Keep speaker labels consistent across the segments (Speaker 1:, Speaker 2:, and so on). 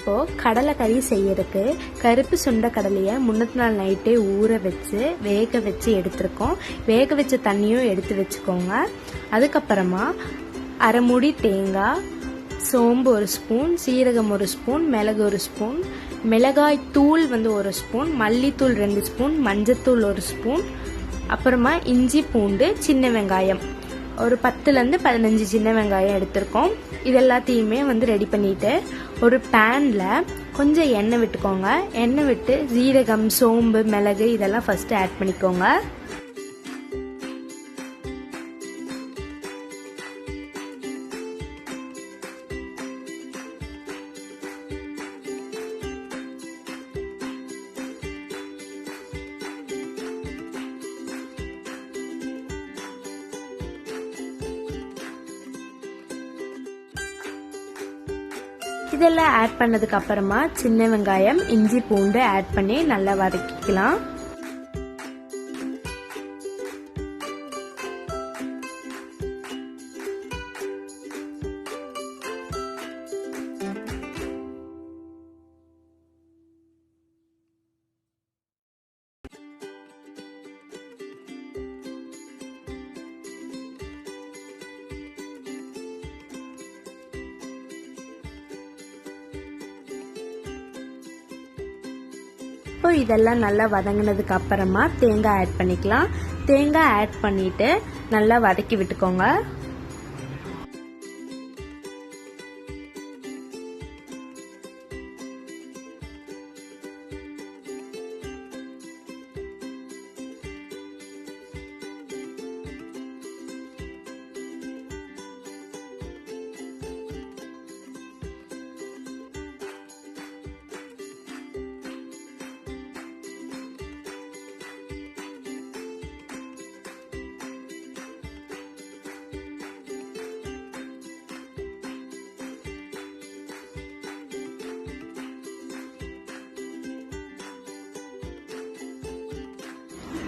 Speaker 1: இப்போ கடலைக்கறி செய்யறதுக்கு கருப்பு சுண்ட கடலையை முன்னத்து நாள் நைட்டே ஊற வச்சு வேக வச்சு எடுத்துருக்கோம். வேக வச்ச தண்ணியும் எடுத்து வச்சுக்கோங்க. அதுக்கப்புறமா அரை மூடி தேங்காய், சோம்பு 1 ஸ்பூன், சீரகம் 1 ஸ்பூன், மிளகு 1 ஸ்பூன், மிளகாய் தூள் 1 ஸ்பூன், மல்லித்தூள் 2 ஸ்பூன், மஞ்சத்தூள் 1 ஸ்பூன், அப்புறமா இஞ்சி பூண்டு சின்ன வெங்காயம் ஒரு 10லேருந்து 15 சின்ன வெங்காயம் எடுத்திருக்கோம். இது எல்லாத்தையுமே ரெடி பண்ணிட்டு ஒரு பேன்ல கொஞ்சம் எண்ணெய் விட்டுக்கோங்க. எண்ணெய் விட்டு சீரகம், சோம்பு, மிளகு இதெல்லாம் ஃபர்ஸ்ட் ஆட் பண்ணிக்கோங்க. இதெல்லாம் ஆட் பண்ணதுக்கு அப்புறமா சின்ன வெங்காயம், இஞ்சி பூண்டு ஆட் பண்ணி நல்லா வதக்கிக்கலாம். இப்போ இதெல்லாம் நல்லா வதங்கினதுக்கு அப்புறமா தேங்காய் ஆட் பண்ணிக்கலாம். தேங்காய் ஆட் பண்ணிட்டு நல்லா வதக்கி விட்டுக்கோங்க.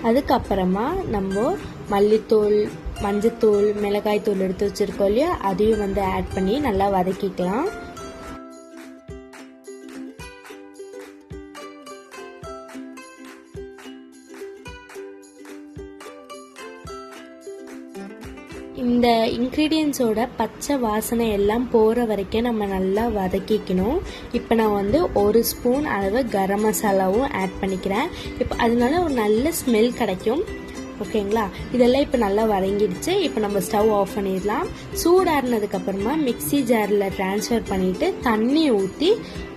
Speaker 1: அதுக்கப்புறமா நம்ம மல்லித்தூள், மஞ்சத்தூள், மிளகாய் தூள் எடுத்து வச்சிருக்கோம் இல்லையா, அதையும் ஆட் பண்ணி நல்லா வதக்கிக்கலாம். இந்த இன்க்ரீடியன்ஸோட பச்சை வாசனை எல்லாம் போகிற வரைக்கும் நம்ம நல்லா வதக்கிக்கணும். இப்போ நான் 1 ஸ்பூன் அளவு கரம் மசாலாவும் ஆட் பண்ணிக்கிறேன். இப்போ அதனால ஒரு நல்ல ஸ்மெல் கிடைக்கும். ஓகேங்களா? இதெல்லாம் இப்போ நல்லா வதங்கிடுச்சு. இப்போ நம்ம ஸ்டவ் ஆஃப் பண்ணிடலாம். சூடாறினதுக்கு அப்புறமா மிக்ஸி ஜாரில் ட்ரான்ஸ்ஃபர் பண்ணிட்டு தண்ணி ஊற்றி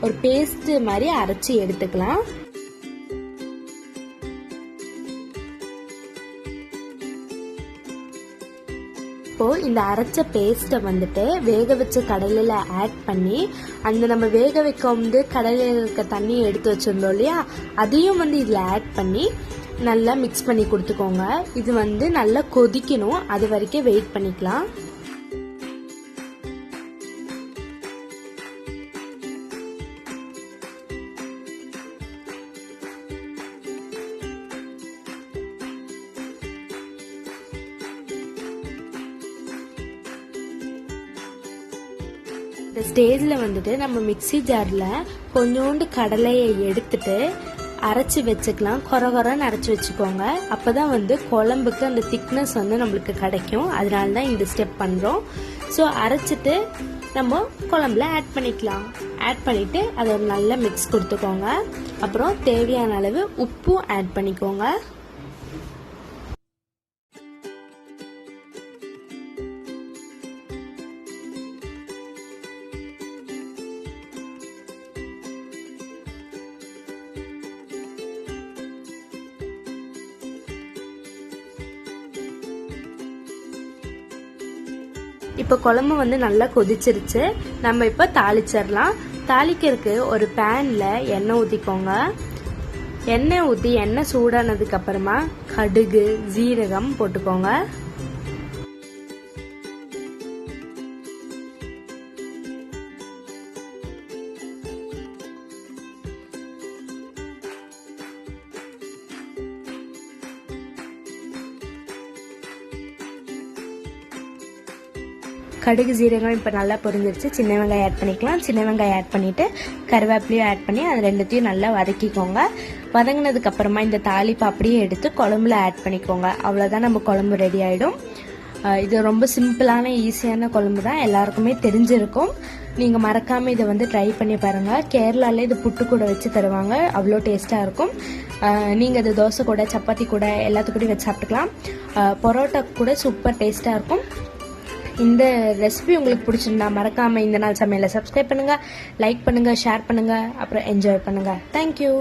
Speaker 1: ஒரு பேஸ்ட் மாதிரி அரைச்சி எடுத்துக்கலாம். இப்போ இந்த அரைச்ச பேஸ்ட்டை வேக வச்ச கடலையில ஆட் பண்ணி அந்த நம்ம வேக வைக்க கடலையில் இருக்க தண்ணியை எடுத்து வச்சிருந்தோம் இல்லையா, அதையும் இதில் ஆட் பண்ணி நல்லா மிக்ஸ் பண்ணி கொடுத்துக்கோங்க. இது நல்லா கொதிக்கணும். அது வரைக்கும் வெயிட் பண்ணிக்கலாம். இந்த ஸ்டேஜில் நம்ம மிக்ஸி ஜாரில் கொஞ்சோண்டு கடலையை எடுத்துட்டு அரைச்சி வச்சுக்கலாம். கொரன்னு அரைச்சி வச்சுக்கோங்க. அப்போ தான் குழம்புக்கு அந்த திக்னஸ் நம்மளுக்கு கிடைக்கும். அதனால தான் இந்த ஸ்டெப் பண்ணுறோம். ஸோ அரைச்சிட்டு நம்ம குழம்புல ஆட் பண்ணிக்கலாம். ஆட் பண்ணிவிட்டு அதை ஒரு நல்ல மிக்ஸ் கொடுத்துக்கோங்க. அப்புறம் தேவையான அளவு உப்பும் ஆட் பண்ணிக்கோங்க. இப்போ குழம்பு நல்லா கொதிச்சிருச்சு. நம்ம இப்போ தாளிச்சிடலாம். தாளிக்கிறதுக்கு ஒரு பேன்ல எண்ணெய் ஊற்றிக்கோங்க. எண்ணெய் ஊற்றி எண்ணெய் சூடானதுக்கு அப்புறமா கடுகு, ஜீரகம் போட்டுக்கோங்க. கடுகு சீரகம் இப்போ நல்லா பொரிஞ்சிருச்சு. சின்ன வெங்காயம் ஆட் பண்ணிக்கலாம். சின்ன வெங்காயம் ஆட் பண்ணிவிட்டு கருவேப்பிலையும் ஆட் பண்ணி அது ரெண்டுத்தையும் நல்லா வதக்கிக்கோங்க. வதங்கினதுக்கப்புறமா இந்த தாளிப்பு அப்படியே எடுத்து குழம்புல ஆட் பண்ணிக்கோங்க. அவ்வளோதான், நம்ம குழம்பு ரெடி ஆகிடும். இது ரொம்ப சிம்பிளான ஈஸியான குழம்பு தான், எல்லாருக்குமே தெரிஞ்சிருக்கும். நீங்கள் மறக்காமல் இதை வந்து ட்ரை பண்ணி பாருங்கள். கேரளாவில் இது புட்டு கூட வச்சு தருவாங்க, அவ்வளோ டேஸ்ட்டாக இருக்கும். நீங்கள் இது தோசை கூட சப்பாத்தி கூட எல்லாத்துக்கூடையும் வச்சு சாப்பிட்டுக்கலாம். பரோட்டா கூட சூப்பர் டேஸ்ட்டாக இருக்கும். இந்த ரெசிபி உங்களுக்கு பிடிச்சிருந்தா மறக்காமல் இந்த நாள் சமையலை சப்ஸ்கிரைப் பண்ணுங்கள், லைக் பண்ணுங்கள், ஷேர் பண்ணுங்கள், அப்புறம் என்ஜாய் பண்ணுங்கள். தேங்க்யூ.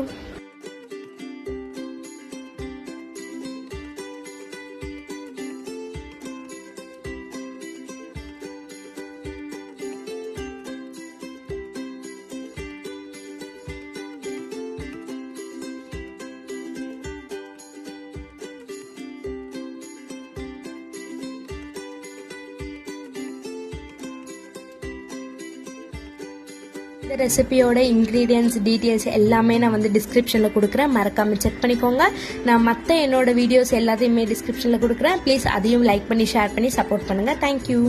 Speaker 1: இந்த ரெசிபியோட இன்க்ரீடியன்ட்ஸ் டீட்டெயில்ஸ் எல்லாமே நான் வந்து டிஸ்கிரிப்ஷனில் கொடுக்குறேன், மறக்காமல் செக் பண்ணிக்கோங்க. நான் மற்ற என்னோட வீடியோஸ் எல்லாத்தையுமே டிஸ்கிரிப்ஷனில் கொடுக்குறேன். ப்ளீஸ் அதையும் லைக் பண்ணி ஷேர் பண்ணி சப்போர்ட் பண்ணுங்கள். தேங்க்யூ.